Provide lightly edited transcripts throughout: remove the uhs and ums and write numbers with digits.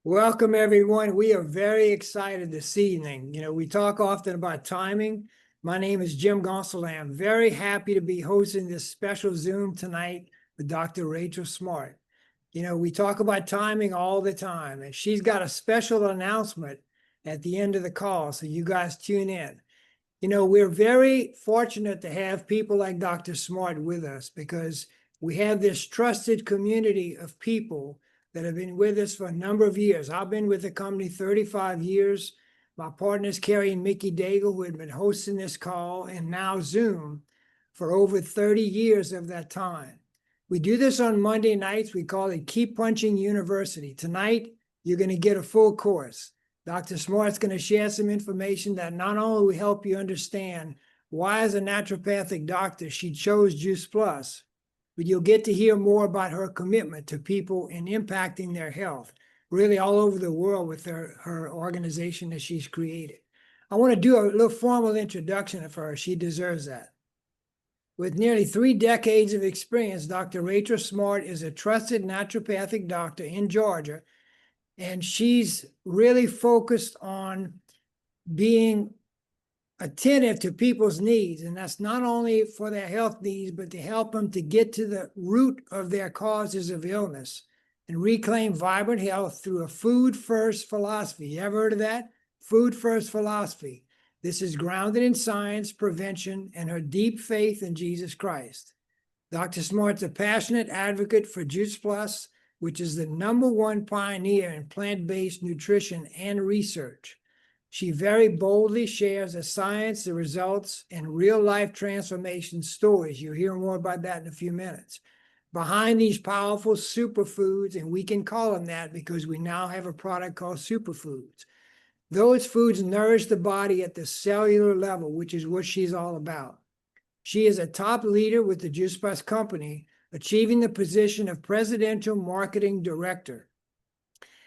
Welcome, everyone. We are very excited this evening. We talk often about timing. My name is Jim Gonsoulin. I'm very happy to be hosting this special Zoom tonight with Dr. Rachel Smartt. We talk about timing all the time, and she's got a special announcement at the end of the call, so you guys tune in. We're very fortunate to have people like Dr. Smartt with us because we have this trusted community of people that have been with us for a number of years. I've been with the company 35 years. My partners, Carrie and Mickey Daigle, who had been hosting this call and now Zoom for over 30 years of that time. We do this on Monday nights. We call it KeepPunching University. Tonight, you're going to get a full course. Dr. Smartt's going to share some information that not only will help you understand why, as a naturopathic doctor, she chose Juice Plus, but you'll get to hear more about her commitment to people and impacting their health, really all over the world with her organization that she's created. I want to do a little formal introduction of her. She deserves that. With nearly 3 decades of experience, Dr. Rachel Smartt is a trusted naturopathic doctor in Georgia, and she's really focused on being attentive to people's needs. And that's not only for their health needs, but to help them to get to the root of their causes of illness and reclaim vibrant health through a food-first philosophy. You ever heard of that? Food-first philosophy. This is grounded in science, prevention, and her deep faith in Jesus Christ. Dr. Smart's a passionate advocate for Juice Plus, which is the #1 pioneer in plant-based nutrition and research. She very boldly shares the science, the results, and real-life transformation stories. You'll hear more about that in a few minutes. Behind these powerful superfoods, and we can call them that because we now have a product called superfoods. Those foods nourish the body at the cellular level, which is what she's all about. She is a top leader with the Juice Plus Company, achieving the position of Presidential Marketing Director.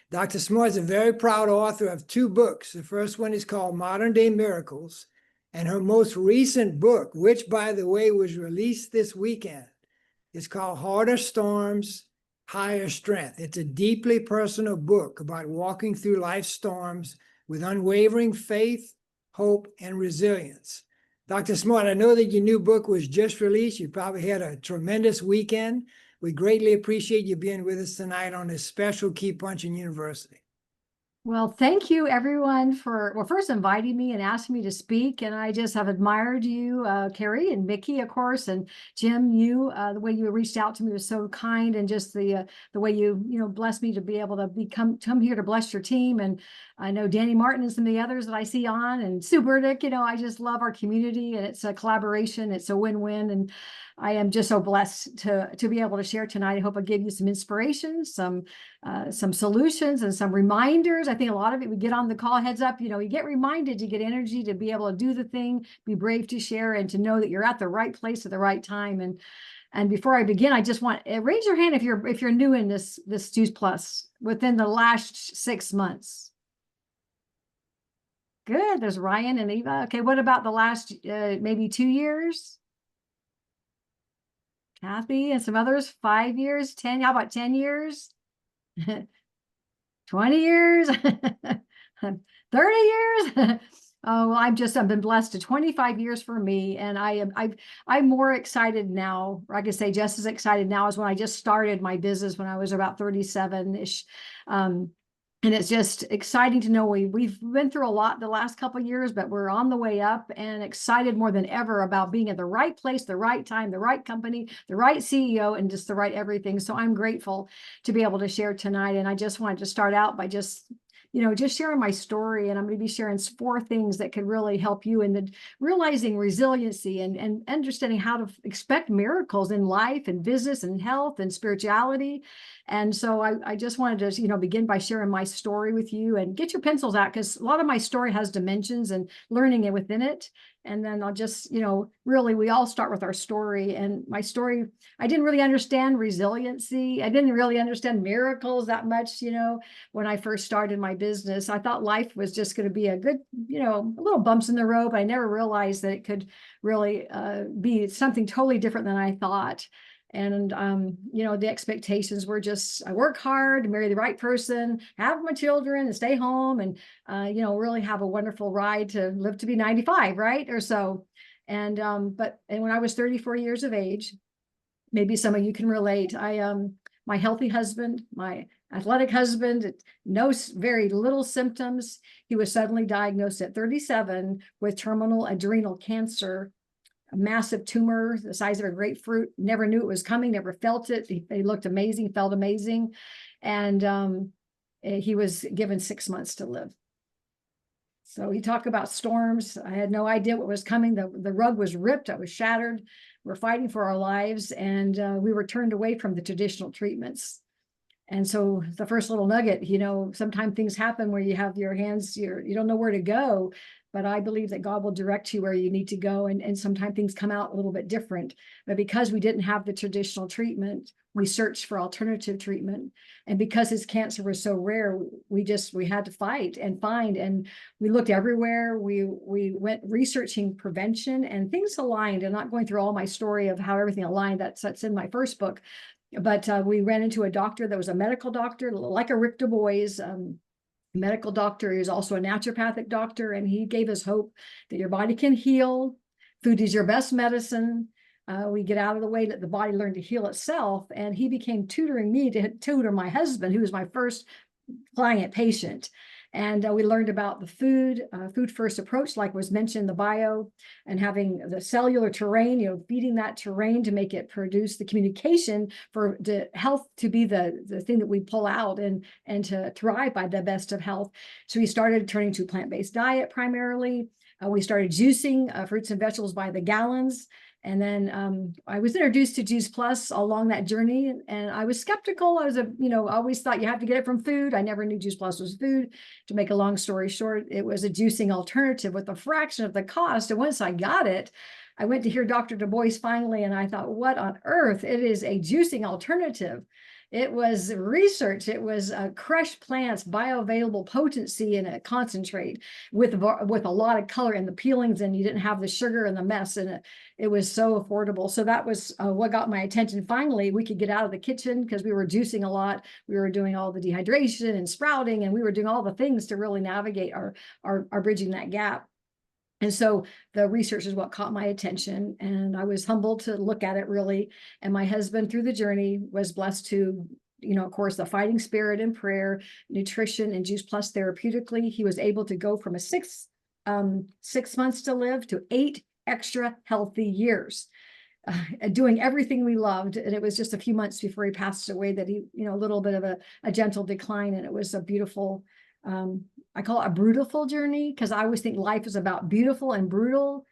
Dr. Smartt is a very proud author of 2 books. The first one is called Modern Day Miracles, and her most recent book, which, by the way, was released this weekend, is called Harder Storms, Higher Strength. It's a deeply personal book about walking through life's storms with unwavering faith, hope, and resilience. Dr. Smartt, I know that your new book was just released. You probably had a tremendous weekend. We greatly appreciate you being with us tonight on this special KeepPunching University. Well, thank you everyone for, first inviting me and asking me to speak. And I just have admired you, Carrie and Mickey, of course, and Jim, the way you reached out to me was so kind, and just the way you blessed me to be able to come here to bless your team. And I know Danny Martin and some of the others that I see on, and Sue Burdick, I just love our community, and it's a collaboration. It's a win-win. And I am just so blessed to be able to share tonight. I hope I give you some inspiration, some solutions, and some reminders. I think a lot of it, we get on the call, heads up, you get reminded, you get energy to be able to do the thing, be brave to share, and to know that you're at the right place at the right time. And before I begin, I just want raise your hand if you're new in this Juice Plus within the last 6 months. Good. There's Ryan and Eva. Okay. What about the last maybe 2 years? Kathy and some others, 5 years, 10, how about 10 years? 20 years, 30 years. Oh, well, I've been blessed to 25 years for me. And I'm more excited now, or I could say just as excited now as when I just started my business when I was about 37-ish. And it's just exciting to know we've been through a lot the last couple of years, but we're on the way up, and excited more than ever about being at the right place, the right time, the right company, the right CEO, and just the right everything. So I'm grateful to be able to share tonight. And I just wanted to start out by just sharing my story. And I'm going to be sharing 4 things that could really help you in the realizing resiliency and understanding how to expect miracles in life and business and health and spirituality. And so I just wanted to, begin by sharing my story with you, and get your pencils out, because a lot of my story has dimensions and learning it within it. And then I'll just, really, we all start with our story. And my story, I didn't really understand resiliency. I didn't really understand miracles that much, when I first started my business. I thought life was just going to be a good, little bumps in the road. But I never realized that it could really be something totally different than I thought. And, you know, the expectations were just, I work hard, marry the right person, have my children and stay home and, you know, really have a wonderful ride to live to be 95, right? Or so. And, and when I was 34 years of age, maybe some of you can relate. My healthy husband, my athletic husband, very little symptoms. He was suddenly diagnosed at 37 with terminal adrenal cancer, a massive tumor the size of a grapefruit. Never knew it was coming, never felt it. He looked amazing, felt amazing. And he was given 6 months to live. So he talked about storms. I had no idea what was coming. The rug was ripped. I was shattered. We're fighting for our lives, and we were turned away from the traditional treatments. And so the first little nugget, you know, sometimes things happen where you have your hands, you don't know where to go, but I believe that God will direct you where you need to go. And sometimes things come out a little bit different. But because we didn't have the traditional treatment, we searched for alternative treatment. And because his cancer was so rare, we had to fight and find, and we looked everywhere. We went researching prevention, and things aligned. And not going through all my story of how everything aligned, that's in my first book. But we ran into a doctor that was a medical doctor, like a Rick Du Bois medical doctor. He was also a naturopathic doctor, and he gave us hope that your body can heal. Food is your best medicine. We get out of the way, let the body learn to heal itself. And he became tutoring me to tutor my husband, who was my first client patient. And we learned about the food first approach, like was mentioned in the bio, and having the cellular terrain, you know, feeding that terrain to make it produce the communication for the health to be the thing that we pull out and to thrive by the best of health. So we started turning to plant-based diet primarily. We started juicing fruits and vegetables by the gallons. And then I was introduced to Juice Plus along that journey, and I was skeptical. I always thought you have to get it from food. I never knew Juice Plus was food. To make a long story short, it was a juicing alternative with a fraction of the cost. And once I got it, I went to hear Dr. Du Bois finally, and I thought, what on earth? It is a juicing alternative. It was research. It was crushed plants, bioavailable potency in a concentrate with a lot of color in the peelings, and you didn't have the sugar and the mess, and it was so affordable. So that was what got my attention. Finally, we could get out of the kitchen because we were juicing a lot. We were doing all the dehydration and sprouting, and we were doing all the things to really navigate our bridging that gap. And so the research is what caught my attention, and I was humbled to look at it really. And my husband, through the journey, was blessed to, you know, of course, the fighting spirit and prayer, nutrition, and Juice Plus therapeutically. He was able to go from 6 months to live to 8 extra healthy years, doing everything we loved. And it was just a few months before he passed away that he, you know, a little bit of a gentle decline. And it was a beautiful, I call it a brutal journey, because I always think life is about beautiful and brutal.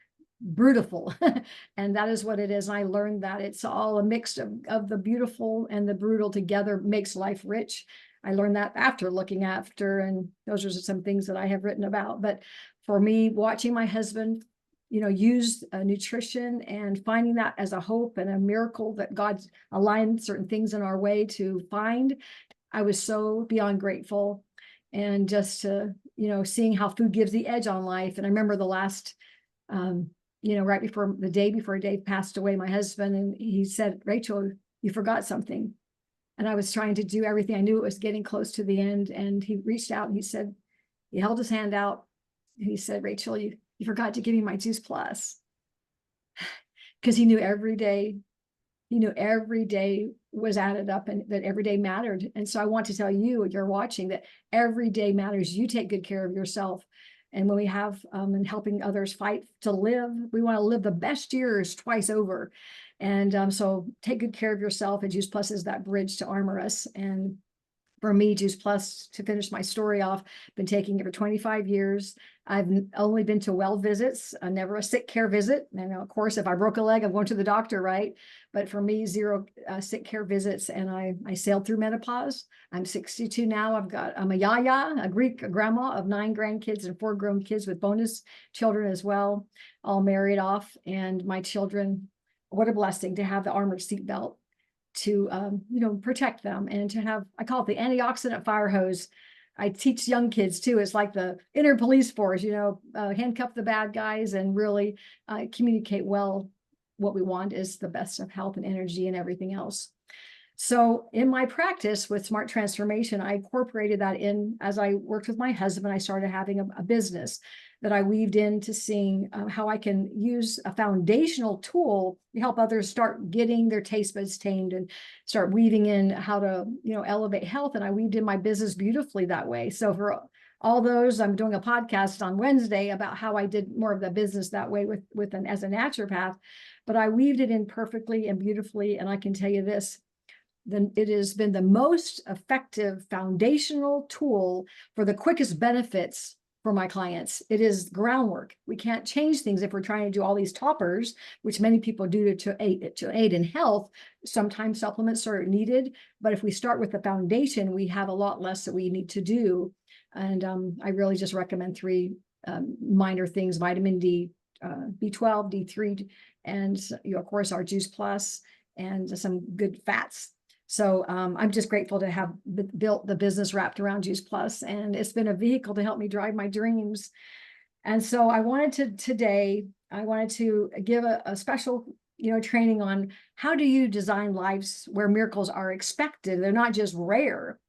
And that is what it is. And I learned that it's all a mix of the beautiful and the brutal together makes life rich. I learned that after looking after, and those are some things that I have written about. But for me, watching my husband, you know, use nutrition and finding that as a hope and a miracle that God's aligned certain things in our way to find, I was so beyond grateful. And just to, you know, seeing how food gives the edge on life. And I remember the last, you know, right before the day before Dave passed away, my husband, and he said, "Rachel, you forgot something." And I was trying to do everything. I knew it was getting close to the end. And he reached out and he said, he held his hand out. And he said, "Rachel, you forgot to give me my Juice Plus." Because he knew every day was added up, and that every day mattered. And so I want to tell you, you're watching, that every day matters. You take good care of yourself. And when we have, and helping others fight to live, we want to live the best years twice over. And so take good care of yourself. And Juice Plus is that bridge to armor us. And for me, Juice Plus, to finish my story off, been taking it for 25 years. I've only been to well visits, never a sick care visit. And of course, if I broke a leg, I'm going to the doctor, right? But for me, 0 sick care visits. And I sailed through menopause. I'm 62 now. I'm a yaya, a Greek grandma of 9 grandkids and 4 grown kids with bonus children as well, all married off. And my children, what a blessing to have the armored seatbelt to, you know, protect them, and to have, I call it the antioxidant fire hose. I teach young kids too. It's like the inner police force, you know, handcuff the bad guys and really communicate well what we want is the best of health and energy and everything else. So in my practice with Smart Transformation, I incorporated that in as I worked with my husband. I started having a business that I weaved into seeing how I can use a foundational tool to help others start getting their taste buds tamed and start weaving in how to, elevate health. And I weaved in my business beautifully that way. So for all those, I'm doing a podcast on Wednesday about how I did more of the business that way as a naturopath, but I weaved it in perfectly and beautifully. And I can tell you this, then it has been the most effective foundational tool for the quickest benefits for my clients. It is groundwork. We can't change things if we're trying to do all these toppers, which many people do to aid in health. Sometimes supplements are needed, but if we start with the foundation, we have a lot less that we need to do. And I really just recommend 3 minor things: vitamin D, B12, D3, and of course our Juice Plus, and some good fats. So I'm just grateful to have built the business wrapped around Juice Plus, and it's been a vehicle to help me drive my dreams. And so I wanted to give a special, training on how do you design lives where miracles are expected. They're not just rare.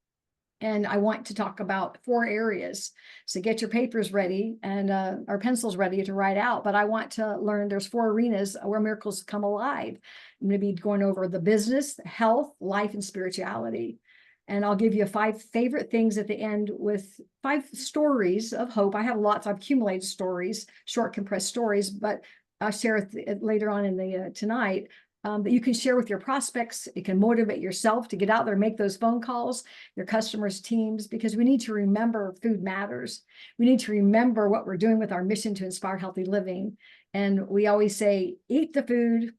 And I want to talk about 4 areas. So get your papers ready and our pencils ready to write out. But I want to learn there's 4 arenas where miracles come alive. I'm going to be going over the business, health, life, and spirituality. And I'll give you 5 favorite things at the end with 5 stories of hope. I have lots. I've accumulated stories, short, compressed stories, but I'll share it later on in the tonight. That you can share with your prospects. It can motivate yourself to get out there and make those phone calls, your customers' teams, because we need to remember food matters. We need to remember what we're doing with our mission to inspire healthy living. And we always say, eat the food,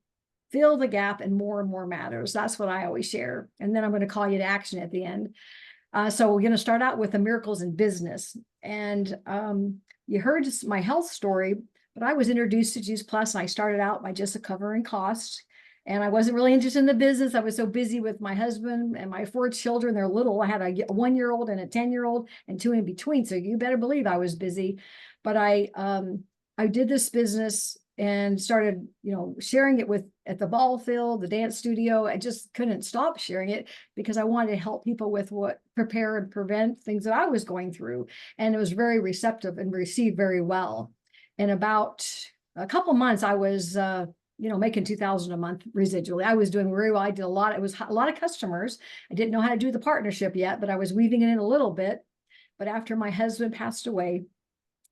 fill the gap, and more matters. That's what I always share. And then I'm going to call you to action at the end. So we're going to start out with the miracles in business. And you heard my health story, but I was introduced to Juice Plus, and I started out by just covering costs. And I wasn't really interested in the business. I was so busy with my husband and my 4 children. They're little. I had a 1-year-old and a 10-year-old and 2 in between. So you better believe I was busy. But I did this business and started, sharing it at the ball field, the dance studio. I just couldn't stop sharing it because I wanted to help people with prepare and prevent things that I was going through. And it was very receptive and received very well. In about a couple months, I was making $2,000 a month residually. I was doing very well. I did a lot. It was a lot of customers. I didn't know how to do the partnership yet, but I was weaving it in a little bit. But after my husband passed away,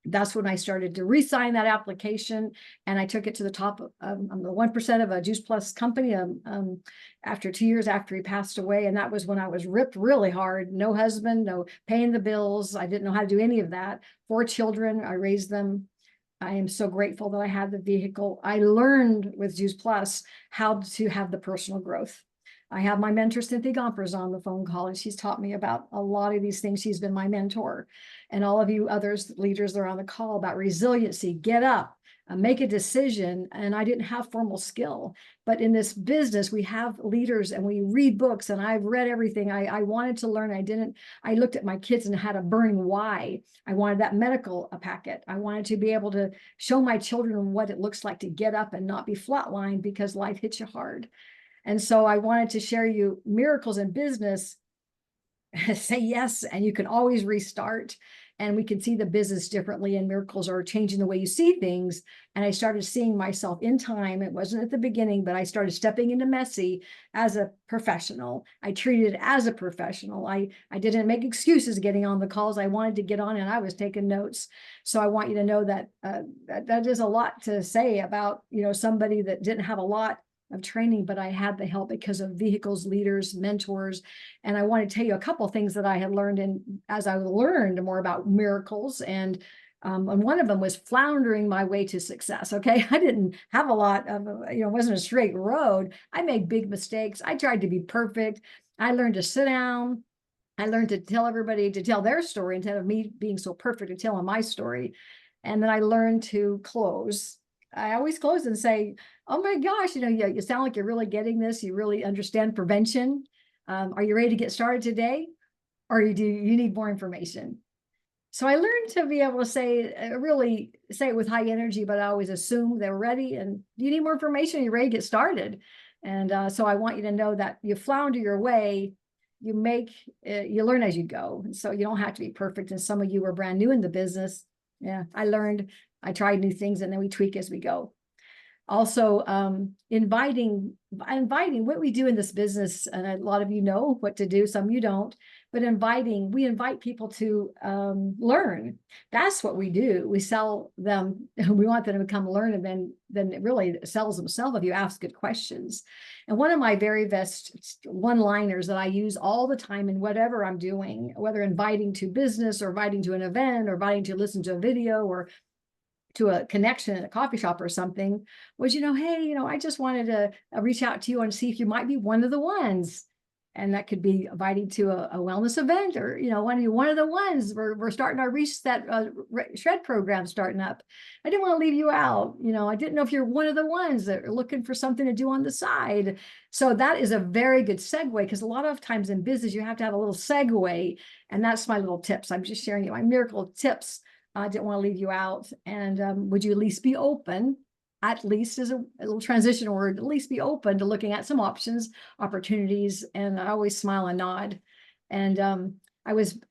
that's when I started to re-sign that application, and I took it to the top of the 1% of a Juice Plus company after 2 years after he passed away. And that was when I was ripped really hard. No husband, no paying the bills. I didn't know how to do any of that. 4 children, I raised them. I am so grateful that I had the vehicle. I learned with Juice Plus how to have the personal growth. I have my mentor, Cynthia Gompers, on the phone call, and she's taught me about a lot of these things. She's been my mentor. And all of you others, leaders that are on the call, about resiliency, get up, make a decision. And I didn't have formal skill, but in this business, we have leaders and we read books, and I've read everything. I wanted to learn. I looked at my kids and had a burning why. I wanted that medical packet. I wanted to be able to show my children what it looks like to get up and not be flatlined because life hits you hard. And so I wanted to share you miracles in business. Say yes, and you can always restart. And we can see the business differently, and miracles are changing the way you see things. And I started seeing myself in time. It wasn't at the beginning, but I started stepping into messy as a professional. I treated it as a professional. I didn't make excuses getting on the calls. I wanted to get on, and I was taking notes. So I want you to know that that is a lot to say about, somebody that didn't have a lot of training, but I had the help because of vehicles, leaders, mentors. And I want to tell you a couple of things that I had learned as I learned more about miracles. And one of them was floundering my way to success. Okay. I didn't have a lot of, it wasn't a straight road. I made big mistakes. I tried to be perfect. I learned to sit down. I learned to tell everybody to tell their story instead of me being so perfect and telling my story. And then I learned to close. I always close and say, oh my gosh, you sound like you're really getting this. You really understand prevention. Are you ready to get started today? Or do you need more information? So I learned to be able to say, really say it with high energy, but I always assume they're ready and you need more information, you're ready to get started. And so I want you to know that you flounder your way, you learn as you go. And so you don't have to be perfect. And some of you are brand new in the business. Yeah, I tried new things, and then we tweak as we go. Also, inviting what we do in this business, and a lot of you know what to do, some you don't, but we invite people to learn. That's what we do. We sell them, we want them to come learn, and then it really sells themselves if you ask good questions. And one of my very best one-liners that I use all the time in whatever I'm doing, whether inviting to business or inviting to an event or inviting to listen to a video or to a connection at a coffee shop or something, was, hey, I just wanted to reach out to you and see if you might be one of the ones. And that could be inviting to a wellness event, or, one of the ones. We're starting our reset shred program starting up. I didn't want to leave you out. I didn't know if you're one of the ones that are looking for something to do on the side. So that is a very good segue, because a lot of times in business, you have to have a little segue. And that's my little tips. I'm just sharing you my miracle tips. I didn't want to leave you out. And would you at least be open, at least as a little transition word, at least be open to looking at some options, opportunities. And I always smile and nod. And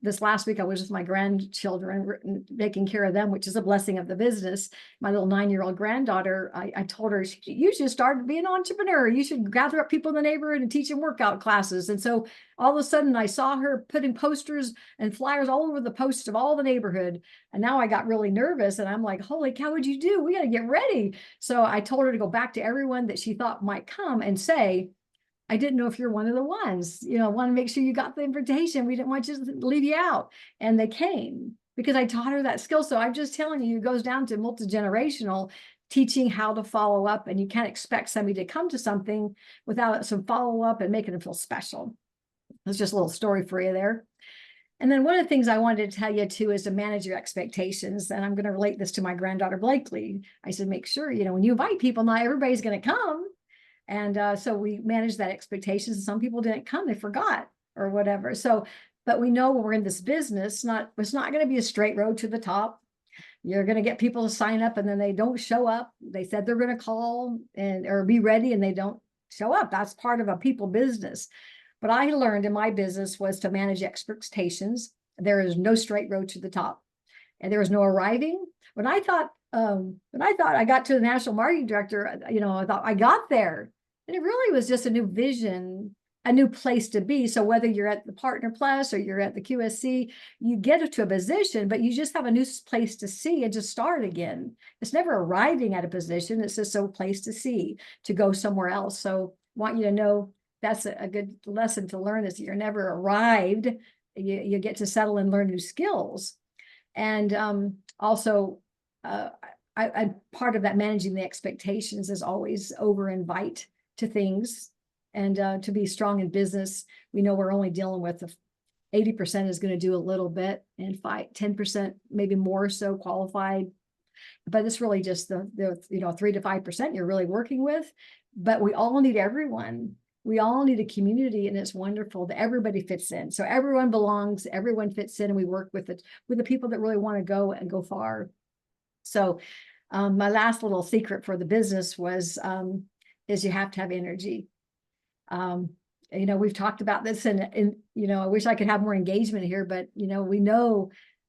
this last week, I was with my grandchildren, taking care of them, which is a blessing of the business. My little 9-year-old granddaughter, I told her, you should start being an entrepreneur. You should gather up people in the neighborhood and teach them workout classes. And so all of a sudden I saw her putting posters and flyers all over the posts of all the neighborhood. And now I got really nervous, and I'm like, holy cow, what'd you do? We got to get ready. So I told her to go back to everyone that she thought might come and say, I didn't know if you're one of the ones, want to make sure you got the invitation. We didn't want you to leave you out. And they came because I taught her that skill. So I'm just telling you, it goes down to multi-generational teaching how to follow up. And you can't expect somebody to come to something without some follow-up and making them feel special. That's just a little story for you there. And then one of the things I wanted to tell you too is to manage your expectations. And I'm going to relate this to my granddaughter, Blakely. I said, make sure, when you invite people, not everybody's going to come. And so we managed that expectations. And some people didn't come, they forgot or whatever. So, but we know when we're in this business, it's not going to be a straight road to the top. You're going to get people to sign up and then they don't show up. They said they're going to call or be ready, and they don't show up. That's part of a people business. But I learned in my business was to manage expectations. There is no straight road to the top, and there was no arriving. When I thought I got to the national marketing director, I thought I got there. And it really was just a new vision, a new place to be. So whether you're at the Partner Plus or you're at the QSC, you get to a position, but you just have a new place to see and just start again. It's never arriving at a position. It's just a place to see, to go somewhere else. So I want you to know that's a good lesson to learn, is that you're never arrived. You get to settle and learn new skills. And also, I part of that managing the expectations is always over-invite to things. And to be strong in business, we know we're only dealing with 80% is going to do a little bit, and 10% maybe more so qualified. But it's really just the 3 to 5% you're really working with. But we all need everyone. We all need a community, and it's wonderful that everybody fits in. So everyone belongs, everyone fits in, and we work with the people that really want to go and go far. So my last little secret for the business was is you have to have energy. We've talked about this, and I wish I could have more engagement here, but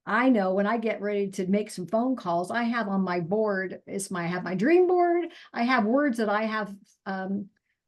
I know when I get ready to make some phone calls, I have on my board, I have my dream board. I have words that I have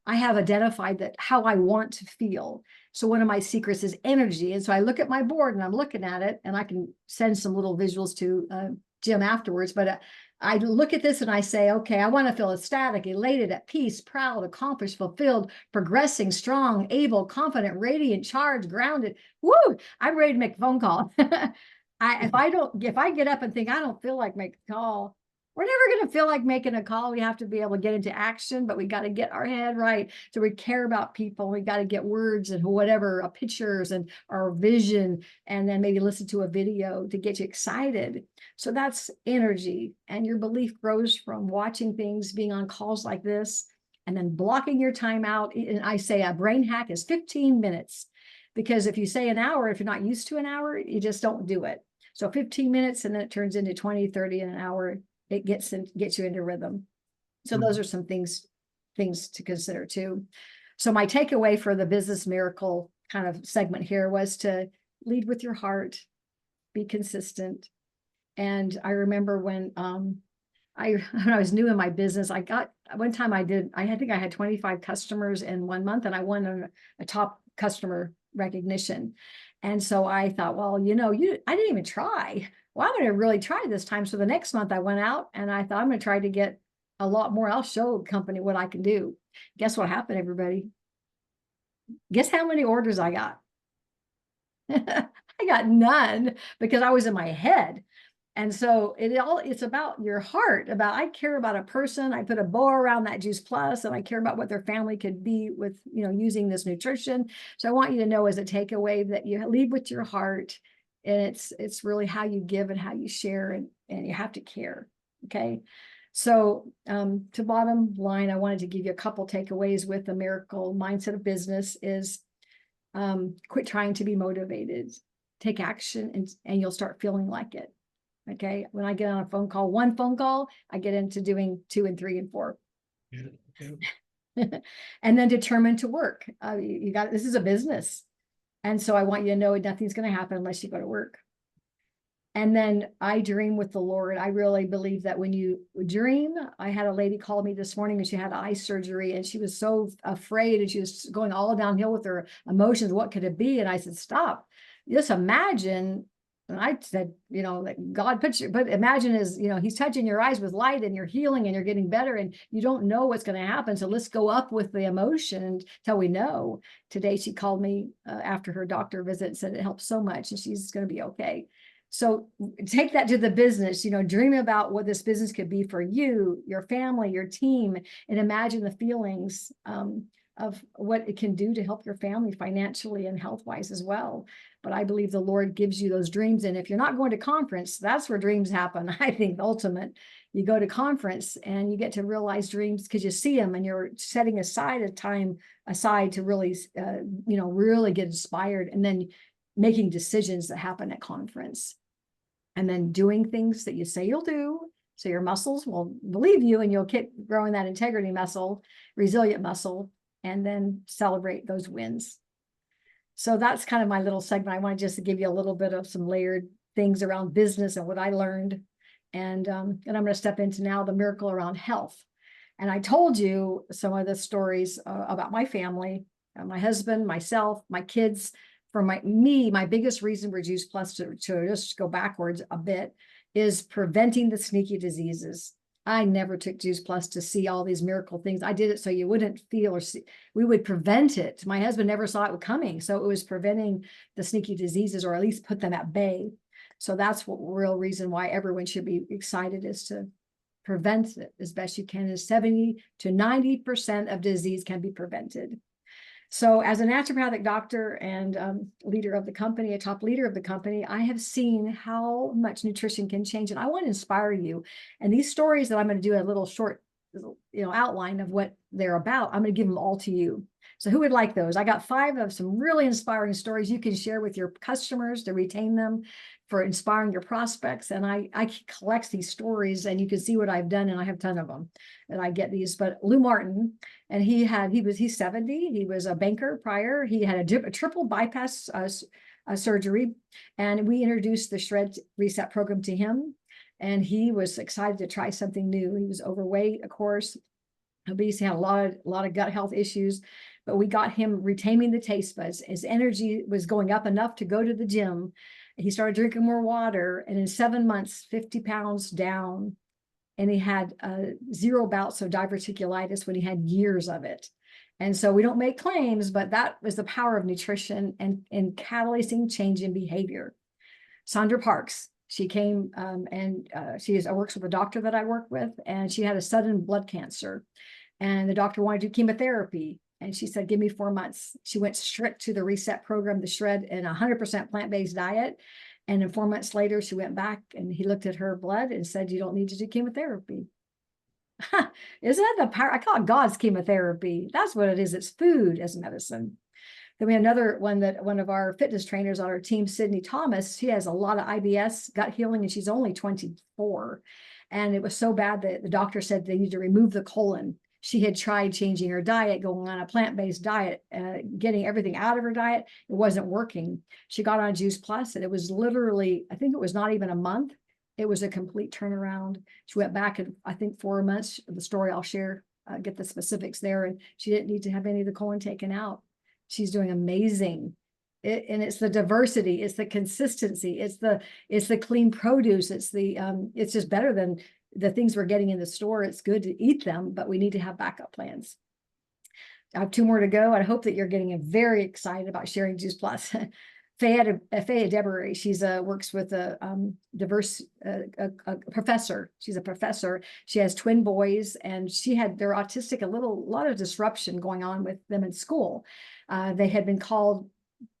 identified that how I want to feel. So one of my secrets is energy. And so I look at my board and I'm looking at it, and I can send some little visuals to Jim afterwards, but I look at this and I say, okay, I want to feel ecstatic, elated, at peace, proud, accomplished, fulfilled, progressing, strong, able, confident, radiant, charged, grounded. Woo! I'm ready to make a phone call. If I get up and think I don't feel like making a call, we're never going to feel like making a call. We have to be able to get into action, but we got to get our head right. So we care about people. We got to get words and whatever, pictures and our vision, and then maybe listen to a video to get you excited. So that's energy. And your belief grows from watching things, being on calls like this, and then blocking your time out. And I say a brain hack is 15 minutes, because if you say an hour, if you're not used to an hour, you just don't do it. So 15 minutes and then it turns into 20, 30 in an hour. It gets you into rhythm. So those are some things to consider too. So my takeaway for the business miracle kind of segment here was to lead with your heart, be consistent. And I remember when I was new in my business, I think I had 25 customers in 1 month, and I won a top customer recognition. And so I thought, well, I didn't even try. Well, I'm going to really try this time. So the next month I went out and I thought I'm going to try to get a lot more. I'll show the company what I can do. Guess what happened, everybody? Guess how many orders I got? I got none because I was in my head. And so it's about your heart, I care about a person. I put a bow around that Juice Plus, and I care about what their family could be with, using this nutrition. So I want you to know as a takeaway that you lead with your heart, and it's really how you give and how you share, and you have to care. Okay. So to bottom line, I wanted to give you a couple takeaways with the miracle mindset of business is quit trying to be motivated, take action, and you'll start feeling like it. Okay. When I get on one phone call, I get into doing 2 and 3 and 4. And then determined to work. This is a business. And so I want you to know nothing's going to happen unless you go to work. And then I dream with the Lord. I really believe that when you dream, I had a lady call me this morning and she had eye surgery and she was so afraid and she was going all downhill with her emotions. What could it be? And I said, stop. Just imagine. And I said, that God but imagine he's touching your eyes with light and you're healing and you're getting better and you don't know what's going to happen. So let's go up with the emotion until we know. Today, she called me after her doctor visit and said it helped so much and she's going to be okay. So take that to the business, dream about what this business could be for you, your family, your team, and imagine the feelings of what it can do to help your family financially and health-wise as well. But I believe the Lord gives you those dreams. And if you're not going to conference, that's where dreams happen. I think the ultimate, you go to conference and you get to realize dreams because you see them and you're setting a time aside to really, really get inspired and then making decisions that happen at conference. And then doing things that you say you'll do. So your muscles will believe you and you'll keep growing that integrity muscle, resilient muscle, and then celebrate those wins. So that's kind of my little segment. I want just to give you a little bit of some layered things around business and what I learned. And I'm going to step into now the miracle around health. And I told you some of the stories about my family, my husband, myself, my kids. For my biggest reason for Juice Plus to just go backwards a bit is preventing the sneaky diseases. I never took Juice Plus to see all these miracle things. I did it so you wouldn't feel or see. We would prevent it. My husband never saw it coming. So it was preventing the sneaky diseases or at least put them at bay. So that's what real reason why everyone should be excited is to prevent it as best you can. Is 70 to 90% of disease can be prevented. So as a naturopathic doctor and leader of the company, a top leader of the company, I have seen how much nutrition can change. And I want to inspire you. And these stories that I'm going to do a little short, outline of what they're about, I'm going to give them all to you. So who would like those? I got 5 of some really inspiring stories you can share with your customers to retain them, for inspiring your prospects. And I collect these stories and you can see what I've done. And I have a ton of them that I get these, but Lou Martin, and he's 70. He was a banker prior. He had a triple bypass surgery. And we introduced the Shred Reset program to him. And he was excited to try something new. He was overweight, of course, obese, he had a lot of gut health issues, but we got him retaining the taste buds. His energy was going up enough to go to the gym. He started drinking more water, and in 7 months, 50 pounds down. And he had 0 bouts of diverticulitis when he had years of it. And so we don't make claims, but that was the power of nutrition and catalyzing change in behavior. Sandra Parks, she came and she works with a doctor that I work with, and she had a sudden blood cancer. And the doctor wanted to do chemotherapy. And she said, give me 4 months. She went straight to the Reset program, the Shred, and 100% plant-based diet. And then 4 months later, she went back and he looked at her blood and said, you don't need to do chemotherapy. Isn't that the power? I call it God's chemotherapy. That's what it is. It's food as medicine. Then we have another one that one of our fitness trainers on our team, Sydney Thomas, she has a lot of IBS, gut healing, and she's only 24. And it was so bad that the doctor said they need to remove the colon. She had tried changing her diet, going on a plant-based diet, getting everything out of her diet. It wasn't working. She got on Juice Plus, and it was literally, I think it was not even a month. It was a complete turnaround. She went back in, I think, 4 months. The story I'll share, get the specifics there. And she didn't need to have any of the colon taken out. She's doing amazing. And it's the diversity, it's the consistency, it's the clean produce. It's just better than the things we're getting in the store. It's good to eat them, but we need to have backup plans. I have 2 more to go. I hope that you're getting very excited about sharing Juice Plus. Faye Debery, she's works with a diverse professor. She's a professor. She has twin boys, and they're autistic. A lot of disruption going on with them in school. They had been called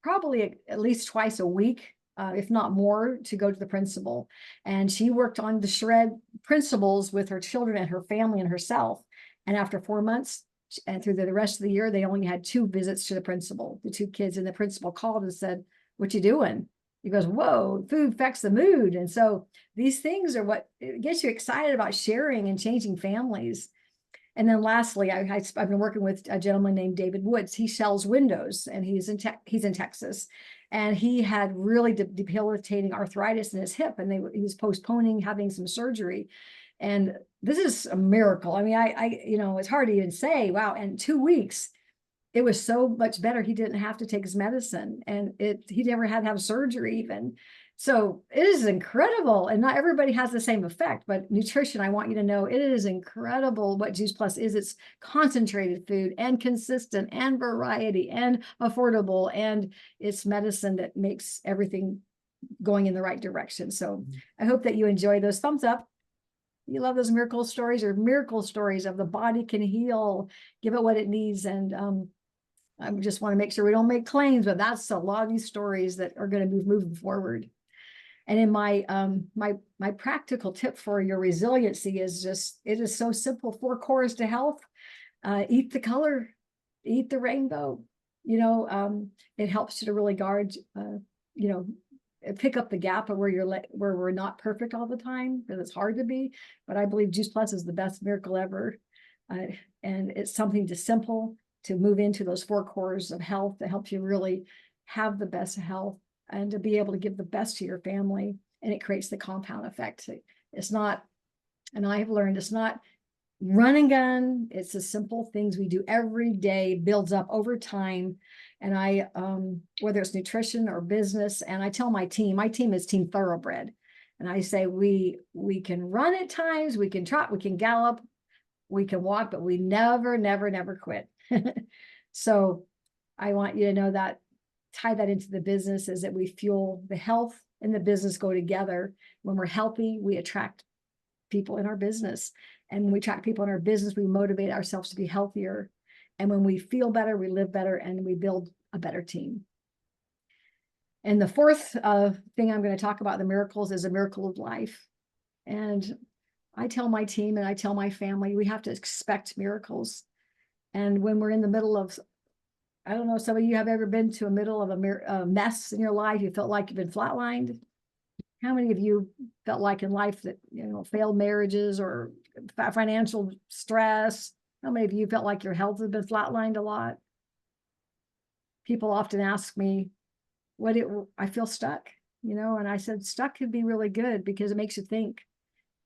probably at least twice a week, if not more, to go to the principal. And she worked on the shred principles with her children and her family and herself. And after 4 months, and through the rest of the year, they only had 2 visits to the principal, the 2 kids. And the principal called and said, "What you doing?" He goes, "Whoa, food affects the mood." And so these things are what gets you excited about sharing and changing families. And then lastly, I've been working with a gentleman named David Woods. He sells windows, and he's in Texas. And he had really debilitating arthritis in his hip, and he was postponing having some surgery. And this is a miracle. I mean, it's hard to even say, wow. And 2 weeks, it was so much better. He didn't have to take his medicine, and he never had to have surgery even. So it is incredible. And not everybody has the same effect, but nutrition, I want you to know, it is incredible what Juice Plus is. It's concentrated food and consistent and variety and affordable, and it's medicine that makes everything going in the right direction. So I hope that you enjoy those. Thumbs up. You love those miracle stories, or miracle stories of the body can heal, give it what it needs. And I just want to make sure we don't make claims, but that's a lot of these stories that are going to be moving forward. And in my my practical tip for your resiliency is it is so simple. 4 cores to health. Eat the color, eat the rainbow. It helps you to really guard, pick up the gap of where we're not perfect all the time, because it's hard to be. But I believe Juice Plus is the best miracle ever. And it's something simple to move into those 4 cores of health that helps you really have the best health and to be able to give the best to your family. And it creates the compound effect. It's not, and I've learned, it's not run and gun. It's the simple things we do every day, builds up over time. And I, whether it's nutrition or business, and I tell my team is Team Thoroughbred. And I say, we can run at times, we can trot, we can gallop, we can walk, but we never, never, never quit. So I want you to know that, tie that into the business, is that we fuel the health and the business go together. When we're healthy, we attract people in our business. And when we attract people in our business, we motivate ourselves to be healthier. And when we feel better, we live better, and we build a better team. And the fourth thing I'm going to talk about, the miracles, is a miracle of life. And I tell my team and I tell my family, we have to expect miracles. And when we're in the middle of, I don't know, some of you have ever been to a middle of a mess in your life, you felt like you've been flatlined. How many of you felt like in life that, failed marriages or financial stress? How many of you felt like your health has been flatlined a lot? People often ask me, I feel stuck, and I said, stuck could be really good because it makes you think.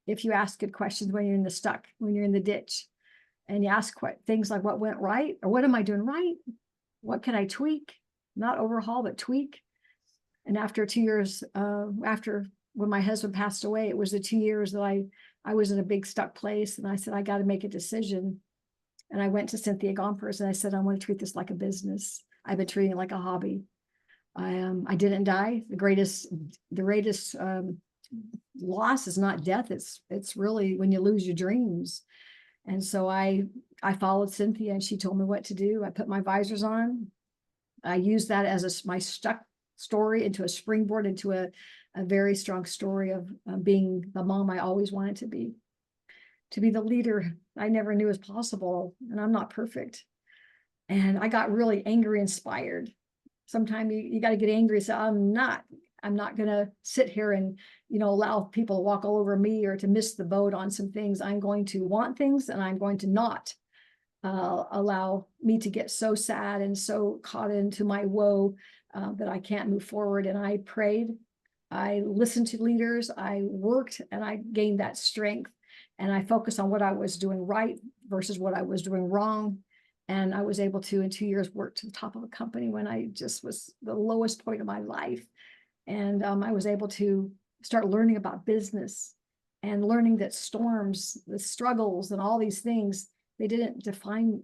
If you ask good questions when you're in the ditch, and you ask things like, what went right, or what am I doing right? What can I tweak? Not overhaul, but tweak. And after 2 years, when my husband passed away, it was the 2 years that I was in a big stuck place. And I said, I got to make a decision. And I went to Cynthia Gompers and I said, I want to treat this like a business. I've been treating it like a hobby. I didn't die. The greatest loss is not death. It's really when you lose your dreams. And so I followed Cynthia, and she told me what to do. I put my visors on. I used that as my stuck story into a springboard into a very strong story of being the mom I always wanted to be the leader I never knew was possible. And I'm not perfect. And I got really angry, inspired. sometimes you got to get angry. So I'm not going to sit here and, allow people to walk all over me or to miss the boat on some things. I'm going to want things, and I'm going to not allow me to get so sad and so caught into my woe that I can't move forward. And I prayed, I listened to leaders, I worked, and I gained that strength. And I focused on what I was doing right versus what I was doing wrong. And I was able to, in 2 years, work to the top of a company when I just was the lowest point of my life. And I was able to start learning about business and learning that storms, the struggles, and all these things, they didn't define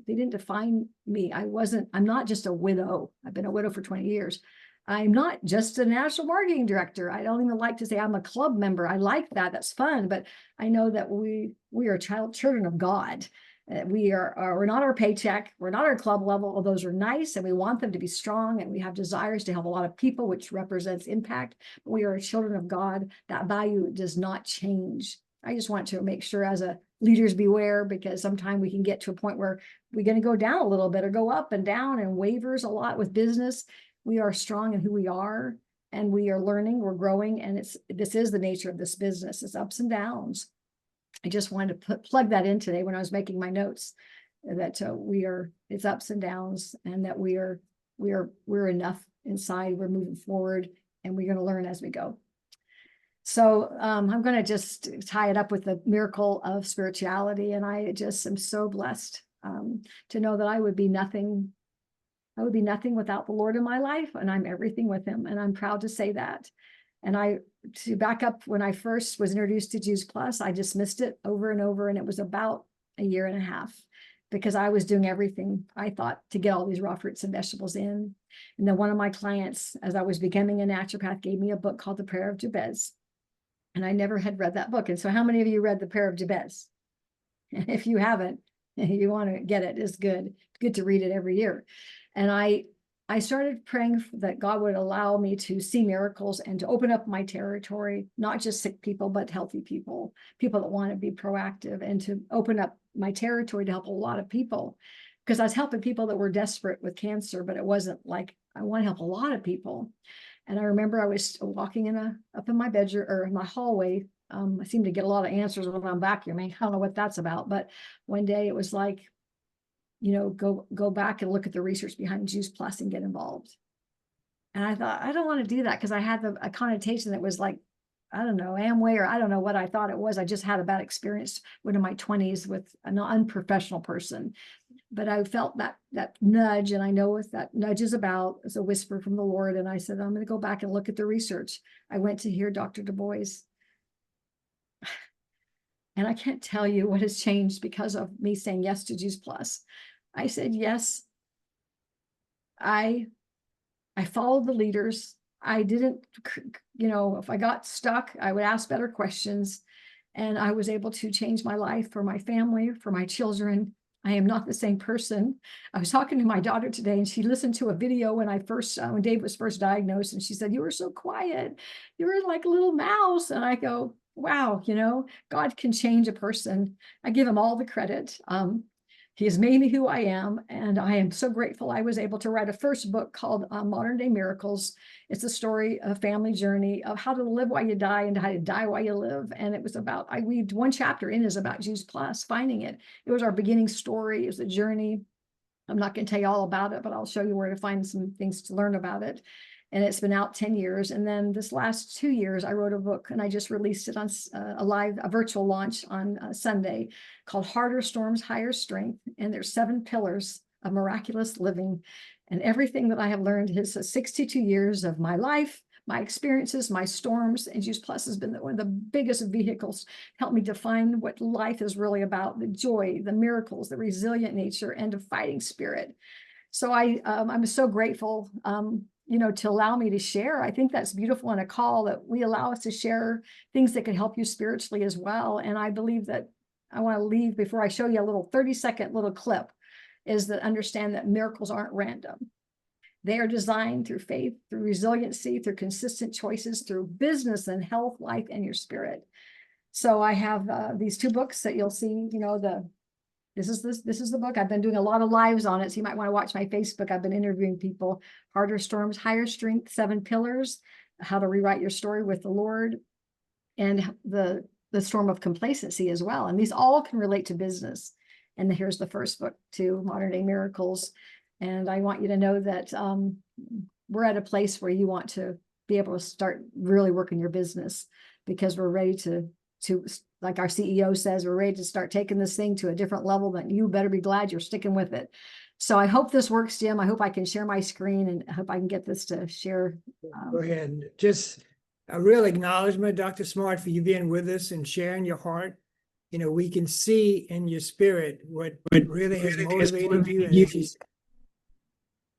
me. I'm not just a widow. I've been a widow for 20 years. I'm not just a national marketing director. I don't even like to say I'm a club member. I like that. That's fun. But I know that we are children of God. We're not our paycheck. We're not our club level. All those are nice, and we want them to be strong, and we have desires to help a lot of people, which represents impact. But we are children of God. That value does not change. I just want to make sure, as a leaders beware, because sometimes we can get to a point where we're going to go down a little bit or go up and down and wavers a lot with business. We are strong in who we are, and we are learning, we're growing, and this is the nature of this business. It's ups and downs. I just wanted to plug that in today when I was making my notes, that it's ups and downs, and that we're enough inside. We're moving forward, and we're going to learn as we go. So I'm going to just tie it up with the miracle of spirituality. And I just am so blessed to know that I would be nothing without the Lord in my life, and I'm everything with him. And I'm proud to say that. And to back up, when I first was introduced to Juice Plus, I dismissed it over and over. And it was about a year and a half, because I was doing everything, I thought, to get all these raw fruits and vegetables in. And then one of my clients, as I was becoming a naturopath, gave me a book called The Prayer of Jabez. And I never had read that book. And so how many of you read The Prayer of Jabez? If you haven't, you want to get it. It's good. It's good to read it every year. And I started praying that God would allow me to see miracles and to open up my territory, not just sick people, but healthy people that want to be proactive, and to open up my territory to help a lot of people. Because I was helping people that were desperate with cancer, but it wasn't like I want to help a lot of people. And I remember I was walking up in my bedroom or in my hallway. I seem to get a lot of answers when I'm vacuuming. I don't know what that's about. But one day it was like, go back and look at the research behind Juice Plus and get involved. And I thought, I don't want to do that, because I had a connotation that was like, I don't know, Amway, or I don't know what I thought it was. I just had a bad experience when in my 20s with an unprofessional person. But I felt that nudge, and I know what that nudge is about. It's a whisper from the Lord. And I said, I'm going to go back and look at the research. I went to hear Dr. Du Bois. And I can't tell you what has changed because of me saying yes to Juice Plus. I said yes. I followed the leaders. I didn't, if I got stuck, I would ask better questions. And I was able to change my life for my family, for my children. I am not the same person. I was talking to my daughter today, and she listened to a video when Dave was first diagnosed, and she said, "You were so quiet. You were like a little mouse." And I go, wow, God can change a person. I give him all the credit. He has made me who I am, and I am so grateful I was able to write a first book called Modern Day Miracles. It's a story, a family journey of how to live while you die and how to die while you live. And it was about, I weaved one chapter in is about Juice Plus, finding it. It was our beginning story. It was a journey. I'm not going to tell you all about it, but I'll show you where to find some things to learn about it. And it's been out 10 years. And then this last 2 years, I wrote a book, and I just released it on a virtual launch on Sunday, called Harder Storms, Higher Strength. And there's 7 pillars of miraculous living. And everything that I have learned is 62 years of my life, my experiences, my storms. And Juice Plus has been one of the biggest vehicles to help me define what life is really about: the joy, the miracles, the resilient nature, and a fighting spirit. So I'm so grateful, to allow me to share. I think that's beautiful in a call, that we allow us to share things that can help you spiritually as well. And I believe that I want to leave, before I show you a little 30-second little clip, is that understand that miracles aren't random. They are designed through faith, through resiliency, through consistent choices, through business and health, life, and your spirit. So I have these 2 books that you'll see, This is the book. I've been doing a lot of lives on it, so you might want to watch my Facebook. I've been interviewing people. Harder Storms, Higher Strength, 7 Pillars, How to Rewrite Your Story with the Lord, and the storm of complacency as well. And these all can relate to business. And here's the first book too, Modern Day Miracles. And I want you to know that we're at a place where you want to be able to start really working your business, because we're ready to like our CEO says, we're ready to start taking this thing to a different level. That you better be glad you're sticking with it. So I hope this works, Jim. I hope I can share my screen, and I hope I can get this to share. Go ahead. Just a real acknowledgement, Dr. Smartt, for you being with us and sharing your heart. You know, we can see in your spirit what really has motivated you. And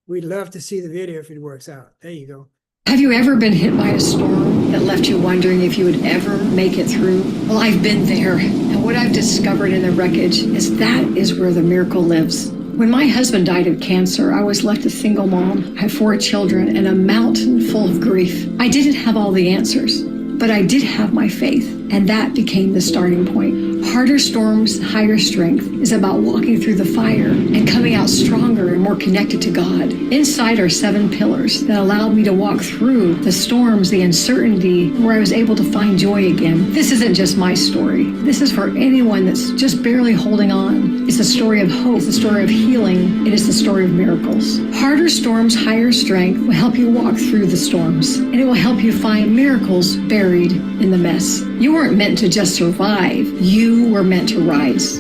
we'd love to see the video if it works out. There you go. Have you ever been hit by a storm that left you wondering if you would ever make it through? Well, I've been there. And what I've discovered in the wreckage is that is where the miracle lives. When my husband died of cancer, I was left a single mom. I have 4 children and a mountain full of grief. I didn't have all the answers, but I did have my faith, and that became the starting point. Harder Storms, Higher Strength is about walking through the fire and coming out stronger and more connected to God. Inside are 7 pillars that allowed me to walk through the storms, the uncertainty, where I was able to find joy again. This isn't just my story. This is for anyone that's just barely holding on. It's a story of hope. It's a story of healing. It is the story of miracles. Harder Storms, Higher Strength will help you walk through the storms, and it will help you find miracles buried in the mess. You weren't meant to just survive. You were meant to rise.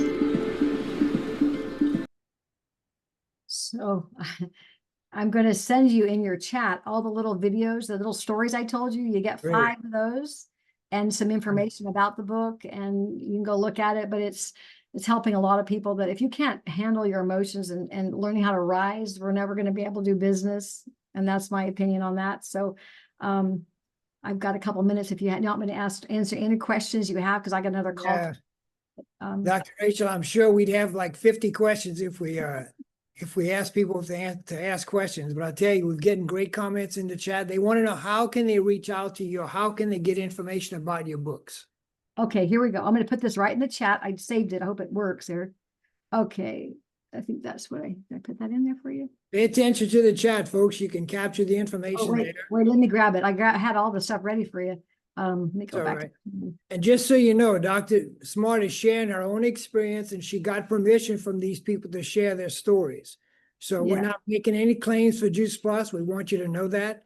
So I'm going to send you in your chat all the little videos, the little stories I told you. You get 5 of those and some information about the book, and you can go look at it. But it's helping a lot of people that if you can't handle your emotions and learning how to rise, we're never going to be able to do business. And that's my opinion on that. So I've got a couple minutes if you want me to answer any questions you have, because I got another call. Yeah. Dr. Rachel, I'm sure we'd have like 50 questions if we ask people to ask questions. But I'll tell you, we're getting great comments in the chat. They want to know, how can they reach out to you? Or how can they get information about your books? Okay, here we go. I'm going to put this right in the chat. I saved it. I hope it works there. Okay, I think that's what did I put that in there for you? Pay attention to the chat, folks. You can capture the information there. Wait, let me grab it. I had all the stuff ready for you. Let me go back. Right. And just so you know, Dr. Smartt is sharing her own experience, and she got permission from these people to share their stories. So we're not making any claims for Juice Plus. We want you to know that.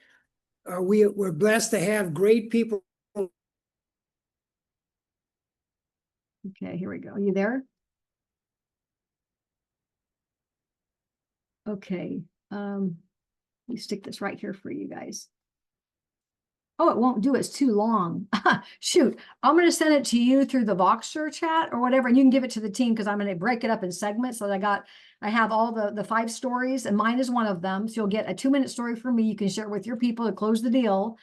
We're blessed to have great people. Okay, here we go. Are you there? Okay. Let me stick this right here for you guys. Oh, it won't do it. It's too long. Shoot. I'm going to send it to you through the Voxer chat or whatever, and you can give it to the team, because I'm going to break it up in segments. So I have all the 5 stories, and mine is one of them. So you'll get a 2-minute story from me. You can share it with your people to close the deal.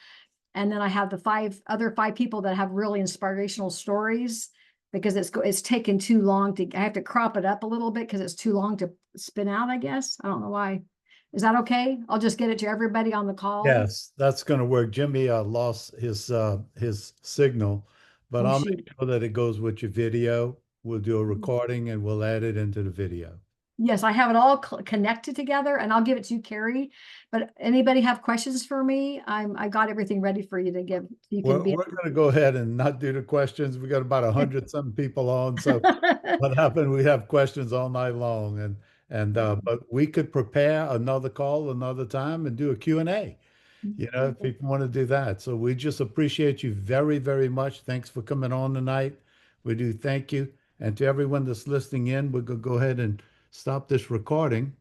And then I have the other 5 people that have really inspirational stories, because it's taken too long I have to crop it up a little bit because it's too long to spin out, I guess. I don't know why. Is that okay? I'll just get it to everybody on the call. Yes, that's going to work. Jimmy lost his signal, but I'll make sure that it goes with your video. We'll do a recording and we'll add it into the video. Yes, I have it all connected together, and I'll give it to you, Carrie. But anybody have questions for me? I got everything ready for you to give. We're going to go ahead and not do the questions. We got about 100-something people on. So what happened? We have questions all night long, but we could prepare another call another time and do a Q&A. If people want to do that. So we just appreciate you very, very much. Thanks for coming on tonight. We do thank you. And to everyone that's listening in, we're going to go ahead and stop this recording.